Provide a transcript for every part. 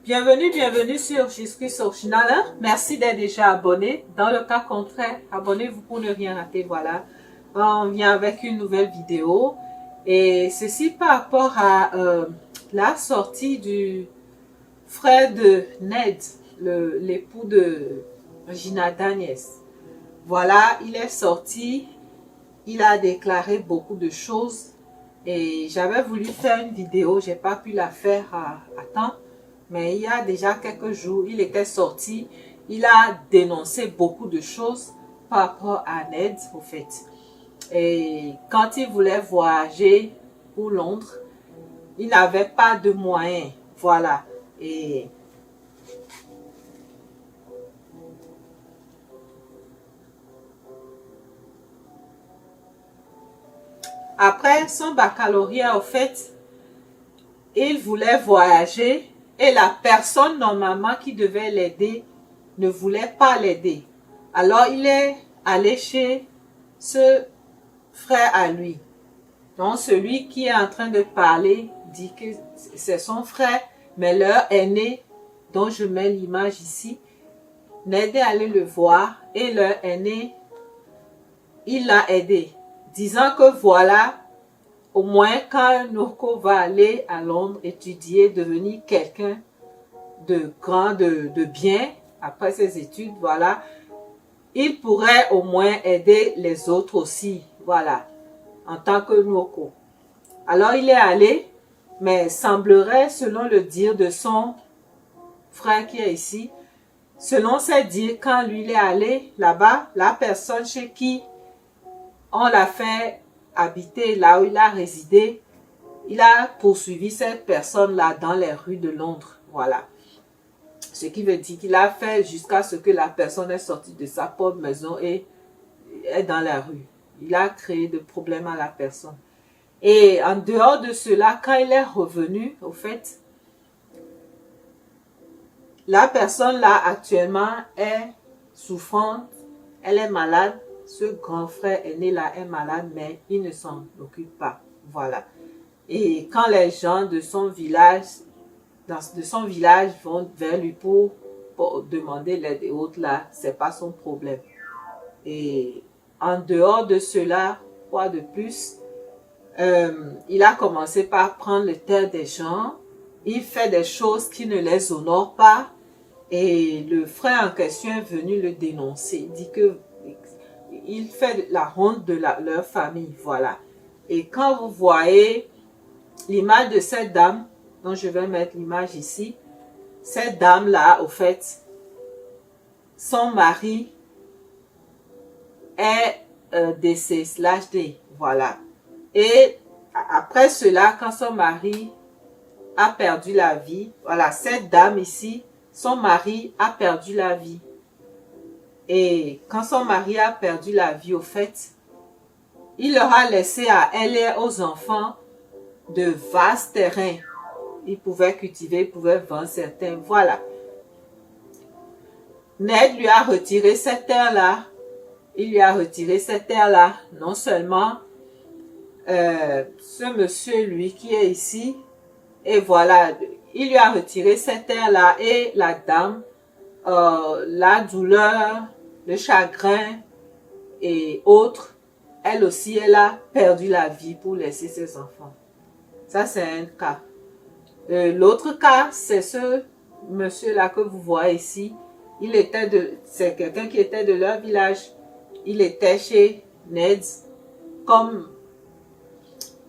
Bienvenue sur Jusqu'us Original. Merci d'être déjà abonné. Dans le cas contraire, abonnez-vous pour ne rien rater. Voilà, on vient avec une nouvelle vidéo. Et ceci par rapport à la sortie du frère de Ned, l'époux de Regina Daniels. Voilà, il est sorti. Il a déclaré beaucoup de choses. Et j'avais voulu faire une vidéo, j'ai pas pu la faire à temps. Mais il y a déjà quelques jours, il était sorti. Il a dénoncé beaucoup de choses par rapport à Ned, au fait. Et quand il voulait voyager pour Londres, il n'avait pas de moyens. Voilà. Et après son baccalauréat, au fait, il voulait voyager et la personne normalement qui devait l'aider ne voulait pas l'aider. Alors il est allé chez ce frère à lui. Donc celui qui est en train de parler dit que c'est son frère, mais leur aîné, dont je mets l'image ici, Ned est allé le voir et leur aîné, il l'a aidé, disant que voilà, au moins quand Noko va aller à Londres étudier, devenir quelqu'un de grand, de bien, après ses études, voilà, il pourrait au moins aider les autres aussi, voilà, en tant que Noko. Alors il est allé, mais semblerait, selon le dire de son frère qui est ici, selon ses dires, quand lui il est allé là-bas, la personne chez qui on l'a fait habiter, là où il a résidé, il a poursuivi cette personne-là dans les rues de Londres. Voilà. Ce qui veut dire qu'il a fait jusqu'à ce que la personne est sortie de sa propre maison et est dans la rue. Il a créé des problèmes à la personne. Et en dehors de cela, quand il est revenu, au fait, la personne là actuellement est souffrante, elle est malade. Ce grand frère aîné là est malade, mais il ne s'en occupe pas. Voilà. Et quand les gens de son village, vont vers lui pour demander l'aide et autres là, c'est pas son problème. Et en dehors de cela, quoi de plus, il a commencé par prendre le terre des gens. Il fait des choses qui ne les honorent pas. Et le frère en question est venu le dénoncer. Il dit que il fait la honte de leur famille. Voilà. Et quand vous voyez l'image de cette dame, dont je vais mettre l'image ici, cette dame-là, au fait, son mari est décédé. Voilà. Et après cela, quand son mari a perdu la vie, voilà, cette dame ici, son mari a perdu la vie. Et quand son mari a perdu la vie, au fait, il leur a laissé à elle et aux enfants de vastes terrains. Ils pouvaient cultiver, ils pouvaient vendre certains. Voilà. Ned lui a retiré cette terre-là. Il lui a retiré cette terre-là. Non seulement ce monsieur, lui, qui est ici, et voilà, il lui a retiré cette terre-là et la dame, la douleur, le chagrin et autres, elle aussi, elle a perdu la vie pour laisser ses enfants. Ça, c'est un cas. L'autre cas, c'est ce monsieur-là que vous voyez ici. C'est quelqu'un qui était de leur village. Il était chez Ned comme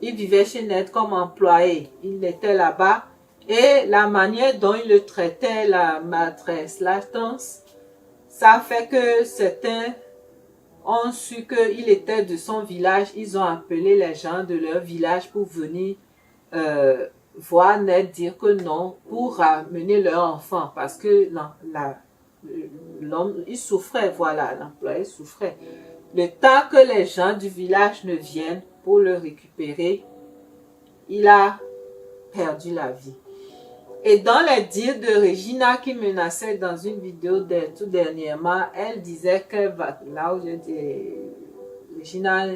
il vivait chez Ned comme employé. Il était là-bas. Et la manière dont il le traitait, la maîtresse, la danse, ça a fait que certains ont su qu'il était de son village. Ils ont appelé les gens de leur village pour venir voir Ned dire que non, pour ramener leur enfant. Parce que l'homme, il souffrait, voilà, l'employé souffrait. Le temps que les gens du village ne viennent pour le récupérer, il a perdu la vie. Et dans les dires de Regina qui menaçait dans une vidéo tout dernièrement, elle disait qu'elle va, là où je dis, Regina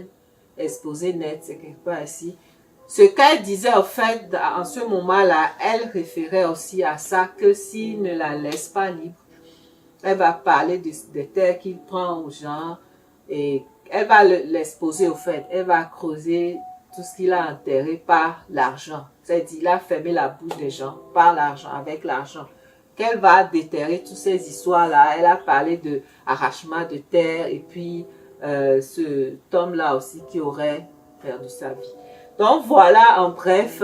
exposé Ned, c'est quelque part ici, Ce qu'elle disait, en fait, en ce moment-là, elle référait aussi à ça, que s'il ne la laisse pas libre, elle va parler des terres qu'il prend aux gens et elle va l'exposer au fait. Elle va creuser tout ce qu'il a enterré par l'argent. C'est-à-dire, il a fermé la bouche des gens par l'argent, avec l'argent. Qu'elle va déterrer toutes ces histoires-là. Elle a parlé de arrachement de terre et puis ce homme-là aussi qui aurait perdu sa vie. Donc voilà, en bref,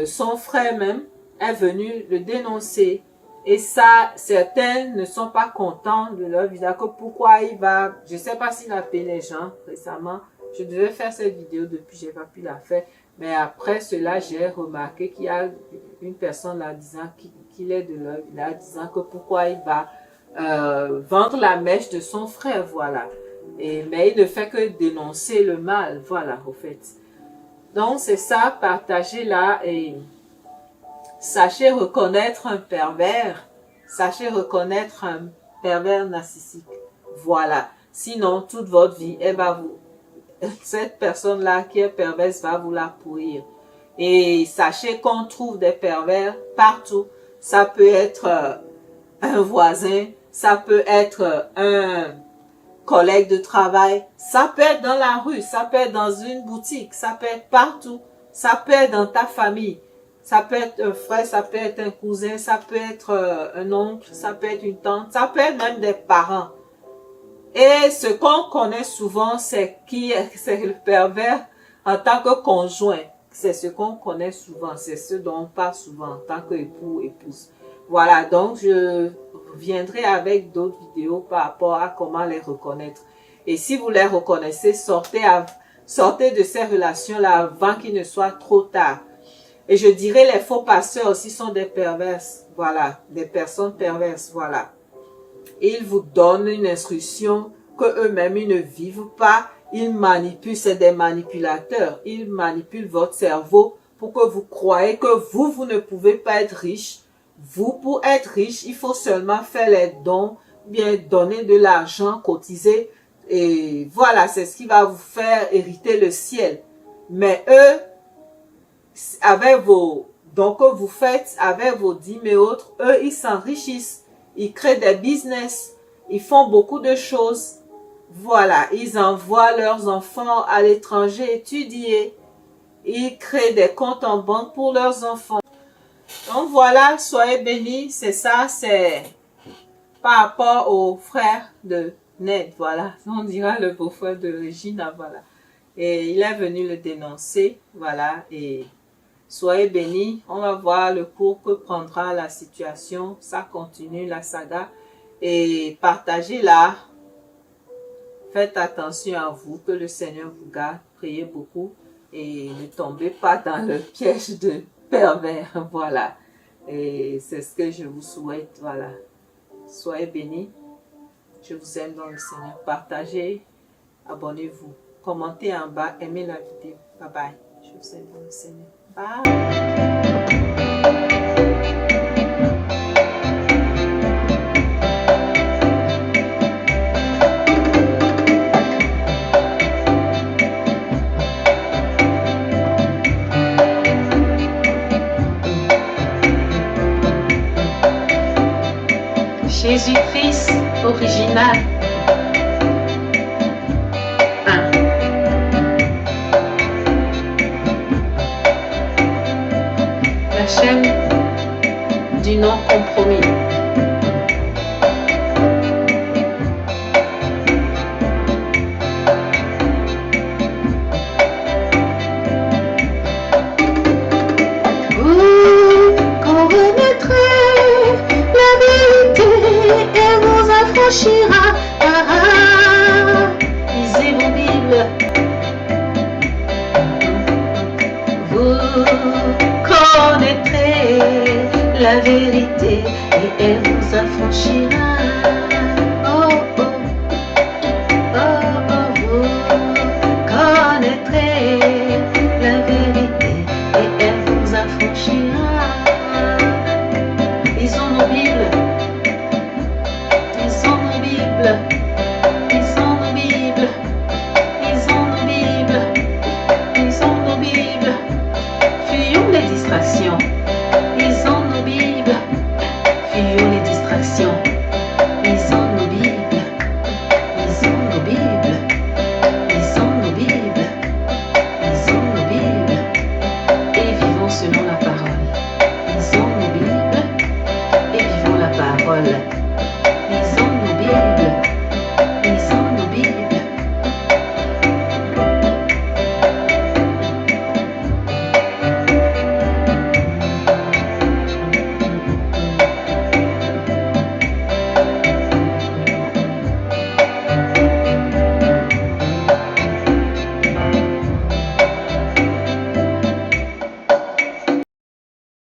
son frère même est venu le dénoncer. Et ça, certains ne sont pas contents de leur visage. Que pourquoi il va, je ne sais pas s'il a appelé les gens récemment. Je devais faire cette vidéo depuis, je n'ai pas pu la faire. Mais après cela, j'ai remarqué qu'il y a une personne là disant qu'il est de leur village, disant que pourquoi il va vendre la mèche de son frère, voilà. Mais il ne fait que dénoncer le mal, voilà, au fait. Donc c'est ça, partagez là et sachez reconnaître un pervers, sachez reconnaître un pervers narcissique, voilà. Sinon, toute votre vie, elle va vous, cette personne-là qui est perverse va vous la pourrir. Et sachez qu'on trouve des pervers partout. Ça peut être un voisin, ça peut être un collègue de travail, ça peut être dans la rue, ça peut être dans une boutique, ça peut être partout, ça peut être dans ta famille, ça peut être un frère, ça peut être un cousin, ça peut être un oncle, ça peut être une tante, ça peut être même des parents. Et ce qu'on connaît souvent, c'est le pervers en tant que conjoint. C'est ce qu'on connaît souvent, c'est ce dont on parle souvent en tant qu'époux, épouse. Voilà, donc je reviendrai avec d'autres vidéos par rapport à comment les reconnaître. Et si vous les reconnaissez, sortez de ces relations-là avant qu'il ne soit trop tard. Et je dirais les faux pasteurs aussi sont des perverses, voilà, des personnes perverses, voilà. Ils vous donnent une instruction que eux-mêmes ils ne vivent pas. Ils manipulent, c'est des manipulateurs. Ils manipulent votre cerveau pour que vous croyez que vous ne pouvez pas être riche. Vous, pour être riche, il faut seulement faire les dons, bien donner de l'argent, cotiser. Et voilà, c'est ce qui va vous faire hériter le ciel. Mais eux, avec vos dons que vous faites, avec vos dîmes et autres, eux, ils s'enrichissent. Ils créent des business. Ils font beaucoup de choses. Voilà, ils envoient leurs enfants à l'étranger étudier. Ils créent des comptes en banque pour leurs enfants. Donc voilà, soyez bénis. C'est ça, c'est par rapport au frère de Ned. Voilà, on dira le beau-frère de Regina. Voilà. Et il est venu le dénoncer. Voilà, et soyez bénis. On va voir le cours que prendra la situation. Ça continue la saga. Et partagez-la. Faites attention à vous, que le Seigneur vous garde, priez beaucoup et ne tombez pas dans le piège de pervers, voilà. Et c'est ce que je vous souhaite, voilà. Soyez bénis, je vous aime dans le Seigneur. Partagez, abonnez-vous, commentez en bas, aimez la vidéo. Bye bye, je vous aime dans le Seigneur. Bye. Jésus-Christ original. 1. La chaîne du non-compromis. Vous connaîtrez la vérité et vous affranchira. Lisez vos Bibles. Vous connaîtrez la vérité et elle vous affranchira. Oh, oh, oh, oh, vous connaîtrez la vérité et elle vous affranchira. Ils ont nos Bibles. Ils ont nos Bibles. Ils ont nos Bibles. Ils ont nos Bibles. Ils ont nos Bibles. satisfaction.